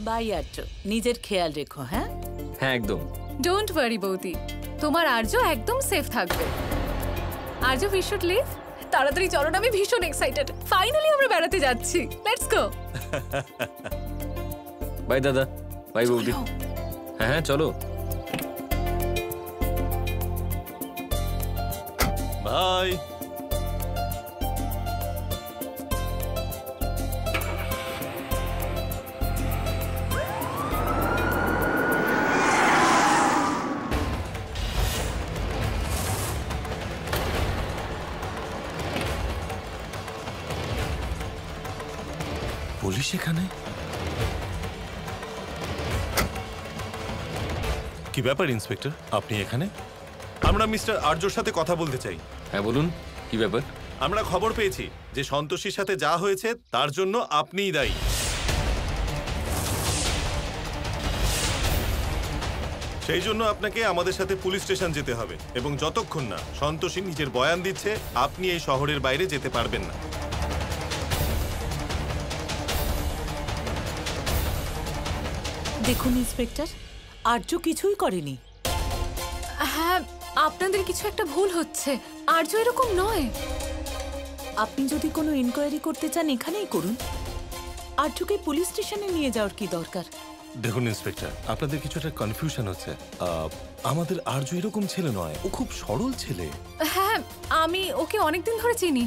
By আর্য, নিজের খেয়াল রেখো। হ্যাঁ হ্যাঁ একদম। ডোন্ট ওয়ারি বৌদি, তোমার আর্য একদম সেফ থাকবে। আর্য উই শুড লিভ। তাড়াতাড়ি চলো না, আমি ভীষণ এক্সাইটেড। ফাইনালি আমরা বেড়াতে যাচ্ছি, লেটস গো। বাই দাদা, বাই বৌদি। হ্যাঁ হ্যাঁ চলো। বাই। পুলিশ এখানে? কি ব্যাপার ইন্সপেক্টর, আপনি এখানে? আমরা মিস্টার আর্যর সাথে কথা বলতে চাই। হ্যাঁ বলুন, কি ব্যাপার? আমরা খবর পেয়েছি যে সন্তোষীর সাথে যা হয়েছে তার জন্য আপনিই দায়ী। সেই জন্য আপনাকে আমাদের সাথে পুলিশ স্টেশন যেতে হবে, এবং যতক্ষণ না সন্তোষী নিজের বয়ান দিচ্ছে আপনি এই শহরের বাইরে যেতে পারবেন না। দেখুন ইন্সপেক্টর, আর্য কিছুই করেনি। হ্যাঁ, আপনাদের কিছু একটা ভুল হচ্ছে। আর্য এরকম নয়। আপনি যদি কোনো ইনকোয়ারি করতে চান এখানেই করুন। আর্যকে পুলিশ স্টেশনে নিয়ে যাওয়ার কি দরকার? দেখুন ইন্সপেক্টর, আপনাদের কিছু একটা কনফিউশন হচ্ছে। আমাদের আর্য এরকম ছেলে নয়, ও খুব সরল ছেলে। হ্যাঁ, আমি ওকে অনেকদিন ধরে চিনি।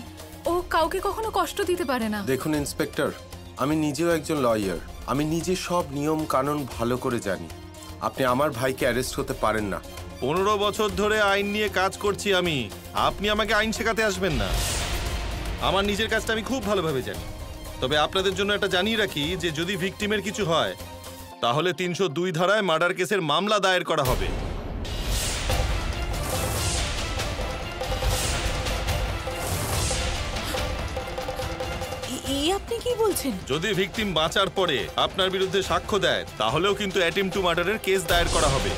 ও কাউকে কখনো কষ্ট দিতে পারে না। দেখুন ইন্সপেক্টর, আমি নিজেও একজন লয়ার। আমি নিজে সব নিয়ম কানুন ভালো করে জানি। আপনি আমার ভাইকে অ্যারেস্ট হতে পারেন না। 15 বছর ধরে আইন নিয়ে কাজ করছি আমি। আপনি আমাকে আইন শেখাতে আসবেন না। আমার নিজের কাজটা আমি খুব ভালোভাবে জানি। তবে আপনাদের জন্য একটা জানিয়ে রাখি যে যদি ভিকটিমের কিছু হয় তাহলে 302 ধারায় মার্ডার কেসের মামলা দায়ের করা হবে। আপনি কি বলছেন? যদি ভিকটিম বাঁচার পরে আপনার বিরুদ্ধে সাক্ষ্য দেয় তাহলেও কিন্তু অ্যাটেম্পট টু মার্ডারের কেস দায়ের করা হবে।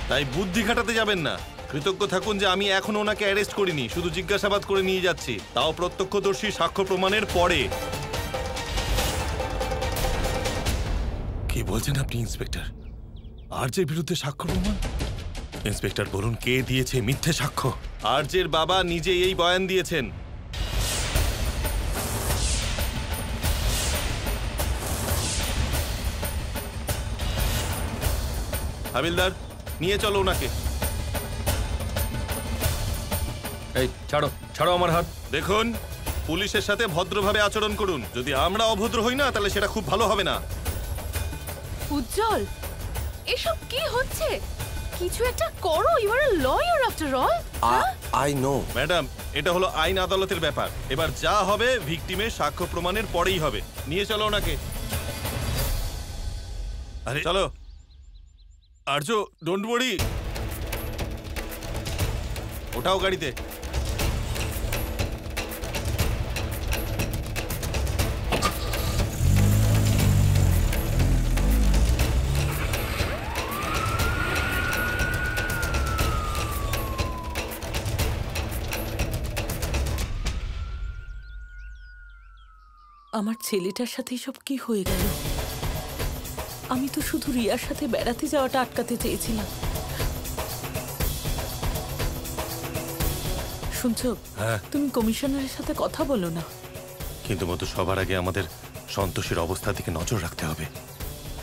তাই বুদ্ধি খাটাতে যাবেন না। কৃতজ্ঞ থাকুন যে আমি এখনো ওনাকে অ্যারেস্ট করিনি, শুধু জিজ্ঞাসাবাদ করে নিয়ে যাচ্ছি, তাও প্রত্যক্ষদর্শী সাক্ষ্য প্রমাণের পরে। কি বলছেন আপনি ইন্সপেক্টর? আর্যের বিরুদ্ধে সাক্ষ্য প্রমাণ? ইন্সপেক্টর বলুন, কে দিয়েছে মিথ্যে সাক্ষ্য? আর্যের বাবা নিজে এই বয়ান দিয়েছেন। হাবিলদার, নিয়ে চলো ওনাকে। এই ছাড়ো, ছাড়ো আমার হাত। দেখুন, পুলিশের সাথে ভদ্রভাবে আচরণ করুন। যদি আমরা অভদ্র হই না তাহলে সেটা খুব ভালো হবে না। উজ্জ্বল, এসব কি হচ্ছে? কিছু একটা করো। You are a lawyer after all. I know madam, এটা হলো আইন আদালতের ব্যাপার। এবার যা হবে ভিকটিমের সাক্ষ্য প্রমাণের পরেই হবে। নিয়ে চলো ওনাকে। আরে চলো। আর্য, ডোন্ট ওয়ারি। ওটাও গাড়িতে। আমার ছেলেটার সাথে সব কি হয়ে গেল? আমি তো শুধু রিয়ার সাথে বেড়াতে যাওয়াটা আটকাতে চেয়েছিলাম। শুনছো? তুমি কমিশনারের সাথে কথা বলো না। কিন্তু মতো সবার আগে আমাদের সন্তোষের অবস্থার দিকে নজর রাখতে হবে,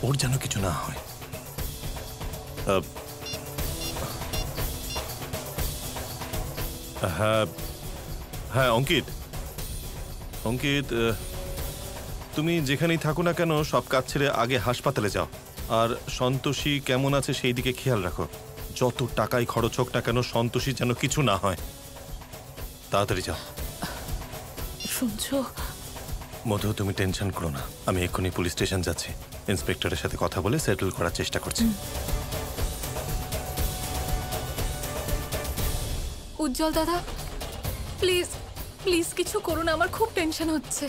ওর যেন কিছু না হয়। হ্যাঁ হ্যাঁ অঙ্কিত, অঙ্কিত, তুমি যেখানেই থাকো না কেন সব কাজ ছেড়ে আগে হাসপাতালে যাও। আর সন্তোষী কেমন আছে সেই দিকে খেয়াল রাখো। যত টাকাই খরচ হোক না কেন সন্তোষী যেন কিছু না হয়। তাড়াতাড়ি যাও। শুনছো মধু, তুমি টেনশন করো না। আমি এক্ষুনি পুলিশ স্টেশন যাচ্ছি। ইন্সপেক্টরের সাথে কথা বলে সেটেল করার চেষ্টা করছি। উজ্জ্বল দাদা, প্লিজ প্লিজ কিছু করুন। আমার খুব টেনশন হচ্ছে।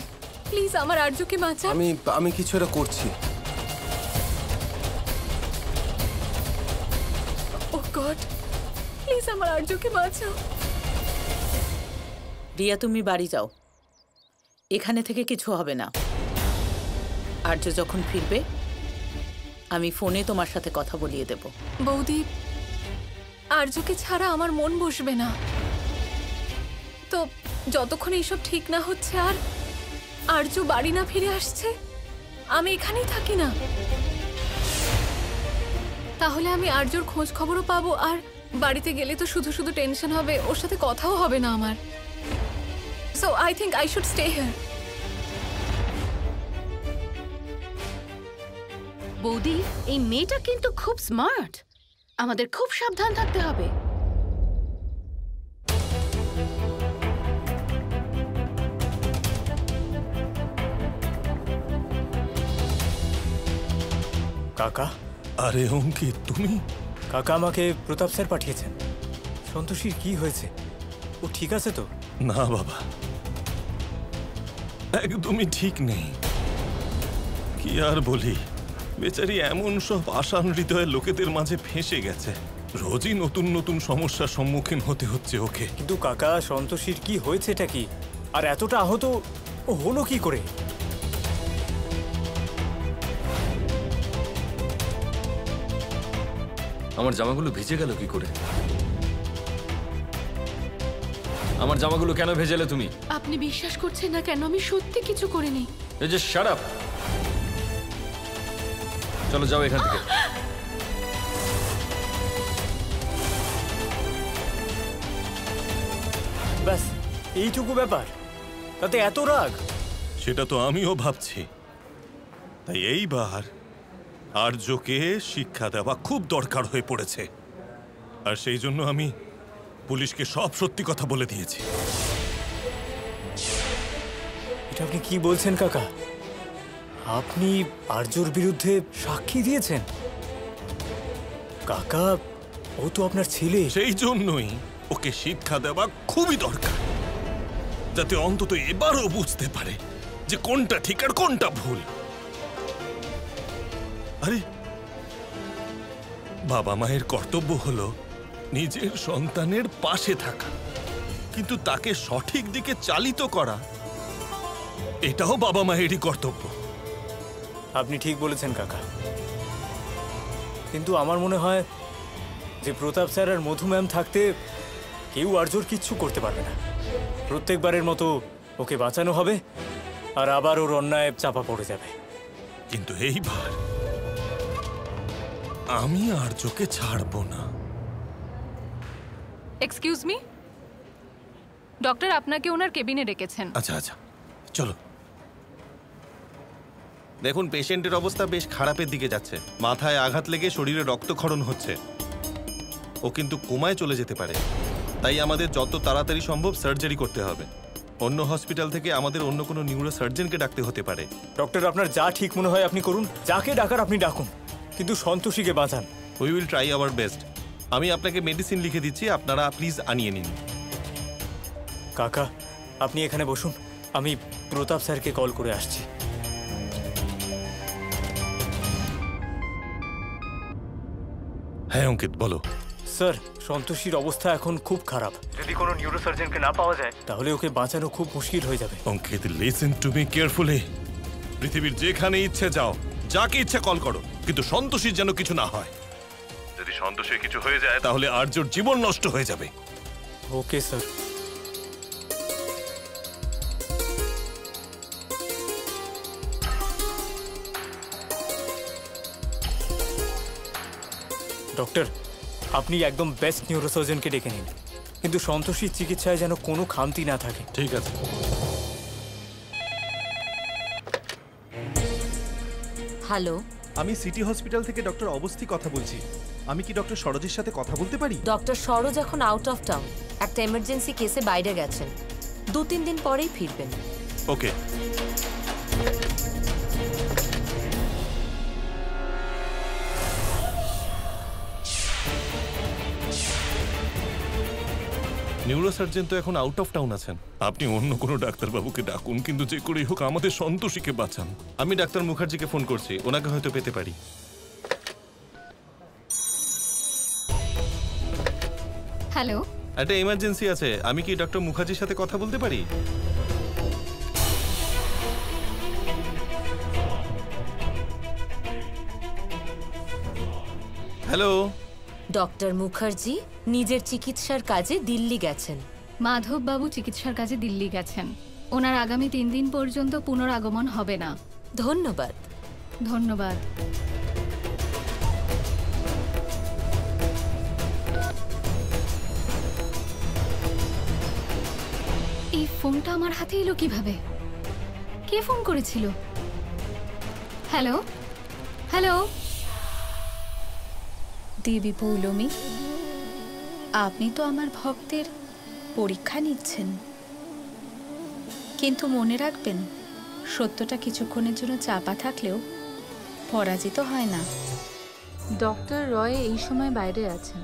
প্লিজ আমার আর্যকে বাঁচান। আমি কিছু একটা করছি। ও গড, প্লিজ আমার আর্যকে বাঁচাও। রিয়া, তুমি বাড়ি যাও। এখানে থেকে কিছু হবে না। আর্য যখন ফিরবে আমি ফোনে তোমার সাথে কথা বলিয়ে দেব। বৌদি, আর্যকে ছাড়া আমার মন বসবে না। তো যতক্ষণ এইসব ঠিক না হচ্ছে আর আর্য বাড়ি না ফিরে আসছে, আমি এখানেই থাকি না। তাহলে আমি আর্যর খোঁজ খবরও পাবো, আর বাড়িতে গেলে তো শুধু শুধু টেনশন হবে, ওর সাথে কথাও হবে না আমার। So I think I should stay here. বৌদি, এই মেয়েটা কিন্তু খুব স্মার্ট, আমাদের খুব সাবধান থাকতে হবে। কাকা, আরে অঙ্কিত, তুমি? কাকা আমাকে প্রতাপ স্যার পাঠিয়েছেন। সন্তোষীর কি হয়েছে? ও ঠিক আছে তো? না বাবা, একদমই ঠিক নেই। কি আর বলি, বেচারি এমন সব আশান হৃদয়ের লোকেদের মাঝে ফেঁসে গেছে। রোজই নতুন নতুন সমস্যার সম্মুখীন হতে হচ্ছে ওকে। কিন্তু কাকা, সন্তোষীর কি হয়েছেটা কি? আর এতটা আহত ও হলো কি করে? আমার জামাগুলো ভিজে গেল কি করে? আমার জামাগুলো কেন ভেজালে তুমি? আপনি বিশ্বাস করছেন না কেন? আমি সত্যি কিছু করিনি। এই যে শাট আপ! চলো যাও এখান থেকে। ব্যাস এইটুকু ব্যাপার, তাতে এত রাগ? সেটা তো আমিও ভাবছি। তাই এইবার আর্যকে শিক্ষা দেওয়া খুব দরকার হয়ে পড়েছে, আর সেই জন্য আমি পুলিশকে সব সত্যি কথা বলে দিয়েছি। এটা আপনি কি বলছেন কাকা? আপনি আর্যর বিরুদ্ধে সাক্ষী দিয়েছেন? কাকা, ও তো আপনার ছেলে। সেই জন্যই ওকে শিক্ষা দেওয়া খুবই দরকার, যাতে অন্তত এবারও বুঝতে পারে যে কোনটা ঠিক আর কোনটা ভুল। আরে বাবা মায়ের কর্তব্য হলো নিজের সন্তানের পাশে থাকা, কিন্তু তাকে সঠিক দিকে চালিত করা এটাও বাবা মায়েরই কর্তব্য। আপনি ঠিক বলেছেন কাকা, কিন্তু আমার মনে হয় যে প্রতাপ স্যার আর মধু ম্যাম থাকতে কেউ আর্যর কিচ্ছু করতে পারবে না। প্রত্যেকবারের মতো ওকে বাঁচানো হবে আর আবার ওর অন্যায় চাপা পড়ে যাবে। কিন্তু এইবার আমি আর্যকে ছাড়বো না। এক্সকিউজ মি, ডক্টর আপনাকে ওনার কেবিনে ডেকেছেন। আচ্ছা আচ্ছা, চলো। দেখুন, পেশেন্টের অবস্থা বেশ খারাপের দিকে যাচ্ছে। মাথায় আঘাত লেগে শরীরে রক্তক্ষরণ হচ্ছে। ও কিন্তু কোমায় চলে যেতে পারে, তাই আমাদের যত তাড়াতাড়ি সম্ভব সার্জারি করতে হবে। অন্য হসপিটাল থেকে আমাদের অন্য কোনো নিউরো সার্জনকে ডাকতে হতে পারে। ডক্টর, আপনার যা ঠিক মনে হয় আপনি করুন, যাকে ডাকার আপনি ডাকুন, কিন্তু সন্তোষীকে বাঁচান। We will try our best. আমি আপনাকে মেডিসিন লিখে দিচ্ছি, আপনারা প্লিজ আনিয়ে নিন। কাকা, আপনি এখানে বসুন, আমি প্রতাপ স্যারকে কল করে আসছি। হ্যাঁ অঙ্কিত, বলো। স্যার, সন্তোষীর অবস্থা এখন খুব খারাপ। যদি কোনো নিউরোসার্জনকে না পাওয়া যায় তাহলে ওকে বাঁচানো খুব মুশকিল হয়ে যাবে। অঙ্কিত, লিসেন টু মি কেয়ারফুলি। পৃথিবীর যেখানে ইচ্ছে যাও, যাকে ইচ্ছে কল করো, কিন্তু সন্তোষীর যেন কিছু না হয়। যদি সন্তোষীর কিছু হয়ে যায় তাহলে আর্যর জীবন নষ্ট হয়ে যাবে। Okay sir. ডক্টর, আপনি একদম বেস্ট নিউরোসার্জনকে ডেকে নিন, কিন্তু সন্তোষীর চিকিৎসায় যেন কোনো খামতি না থাকে। ঠিক আছে। হ্যালো, আমি সিটি হসপিটাল থেকে ডক্টর অবস্থি কথা বলছি। আমি কি ডক্টর সরোজের সাথে কথা বলতে পারি? ডক্টর সরোজ এখন আউট অফ টাউন, একটা এমার্জেন্সি কেসে বাইরে গেছেন। 2-3 দিন পরেই ফিরবেন। ওকে। নিউরোসার্জন তো এখন আউট অফ টাউন আছেন। আপনি অন্য কোনো ডাক্তারবাবুকে ডাকুন, কিন্তু যে করেই হোক আমাদের সন্তোষীকে বাঁচান। আমি ডাক্তার মুখার্জিকে ফোন করছি, ওনাকে হয়তো পেতে পারি। হ্যালো, একটা এমার্জেন্সি আছে, আমি কি ডক্টর মুখার্জির সাথে কথা বলতে পারি? হ্যালো। ডক্টর মুখার্জি নিজের চিকিৎসার কাজে দিল্লি গেছেন। মাধব বাবু চিকিৎসার কাজে দিল্লি গেছেন। ওনার আগামী 3 দিন পর্যন্ত পুনরাগমন হবে না। ধন্যবাদ। ধন্যবাদ। এই ফোনটা আমার হাতে এলো কিভাবে? কে ফোন করেছিল? Hello hello. দেবী পৌলমী, আপনি তো আমার ভক্তের পরীক্ষা নিচ্ছেন, কিন্তু মনে রাখবেন সত্যটা কিছুক্ষণের জন্য চাপা থাকলেও পরাজিত হয় না। ডক্টর রয় এই সময় বাইরে আছেন।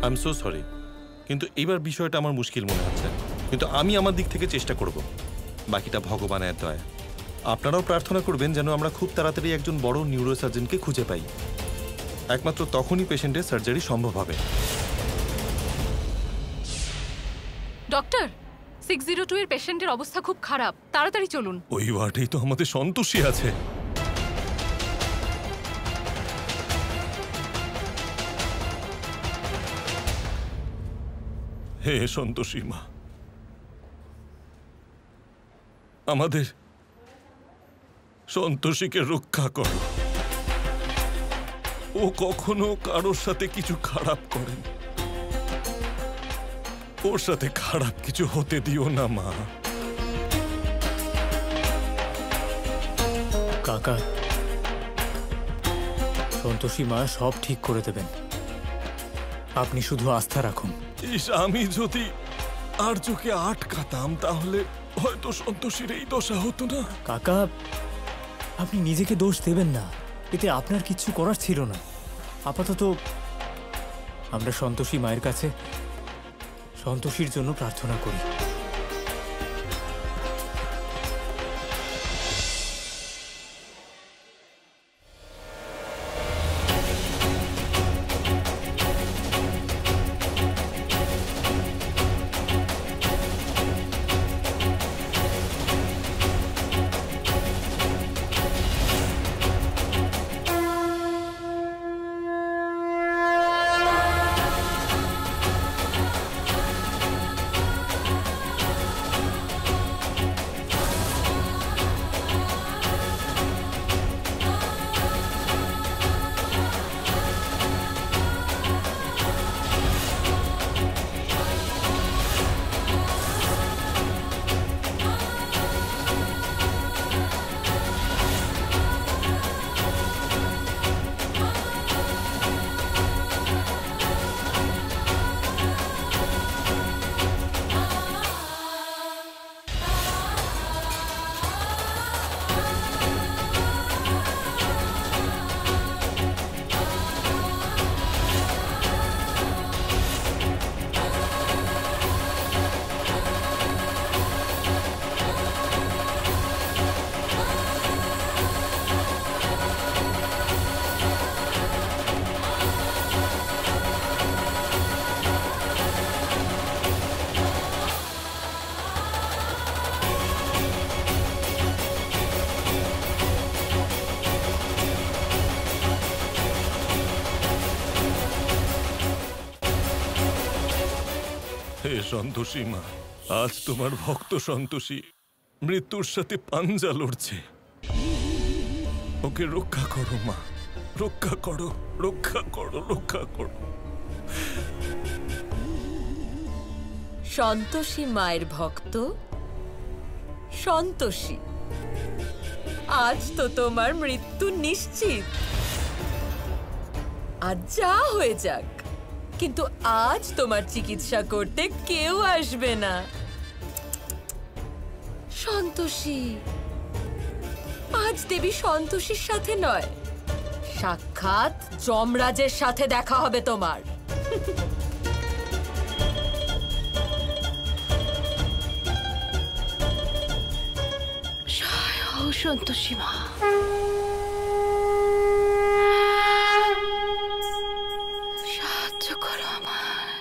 আই এম সো সরি, কিন্তু এবার বিষয়টা আমার মুশকিল মনে হচ্ছে, কিন্তু আমি আমার দিক থেকে চেষ্টা করব। বাকিটা ভগবানের দয়া। আপনারাও প্রার্থনা করবেন যেন আমরা খুব তাড়াতাড়ি একজন বড় নিউরোসার্জনকে খুঁজে পাই। একমাত্র তখনই পেশেন্টের সার্জারি সম্ভব হবে। ডক্টর, 602 এর পেশেন্টের অবস্থা খুব খারাপ, তাড়াতাড়ি চলুন। ওই ওয়ার্ডেই তো আমাদের সন্তোষী আছে। হে সন্তোষী মা, আমাদের সন্তোষীকে রক্ষা করো। ও কখনো কারোর সাথে কিছু খারাপ করেন, ওর সাথে খারাপ কিছু হতে দিও না মা। কাকা, সন্তোষী মা সব ঠিক করে দেবেন, আপনি শুধু আস্থা রাখুন। ইস, আমি যদি আর্যকে আটকাতাম তাহলে হয়তো সন্তোষীর এই দশা হতো না। কাকা, আপনি নিজেকে দোষ দেবেন না, এতে আপনার কিচ্ছু করার ছিল না। আপাতত আমরা সন্তোষী মায়ের কাছে সন্তোষীর জন্য প্রার্থনা করি। হে সন্তোষী মা, আজ তোমার ভক্ত সন্তোষী মৃত্যুর সাথে পাঞ্জা লড়ছে। ওকে রক্ষা করো মা, রক্ষা করো, রক্ষা করো, রক্ষা করো। সন্তোষী মায়ের ভক্ত সন্তোষী, আজ তো তোমার মৃত্যু নিশ্চিত। আজ যা হয়ে যাক, কিন্তু আজ তোমার চিকিৎসা করতে কেউ আসবে না। সন্তোষী, আজ দেবী সন্তোষীর সাথে নয়, সাক্ষাৎ যমরাজের সাথে দেখা হবে তোমার। সন্তোষী মা, সাহায্য করো আমায়।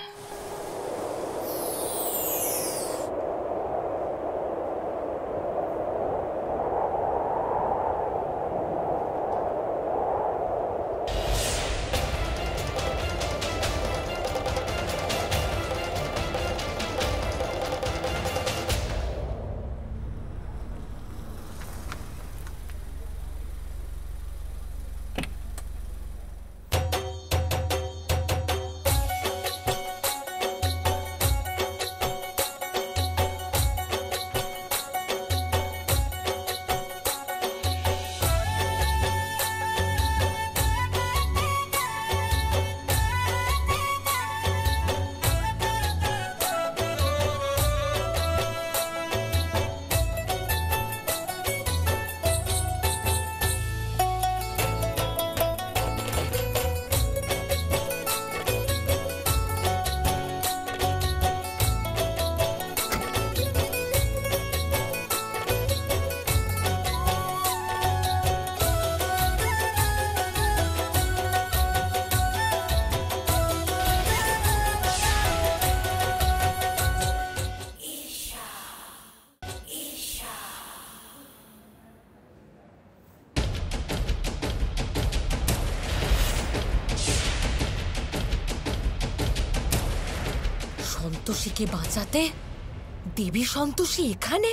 সন্তোষীকে বাঁচাতে দেবী সন্তোষী এখানে?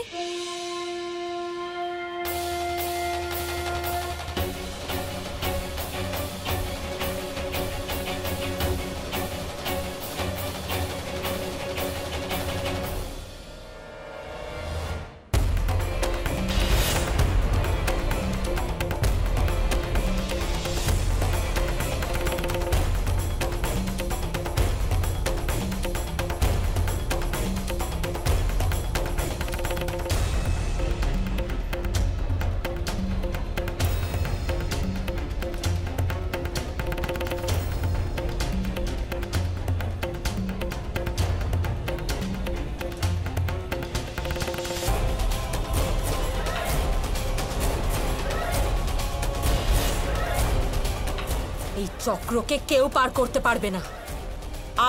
এই চক্রকে কেউ পার করতে পারবে না,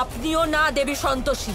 আপনিও না দেবী সন্তোষী।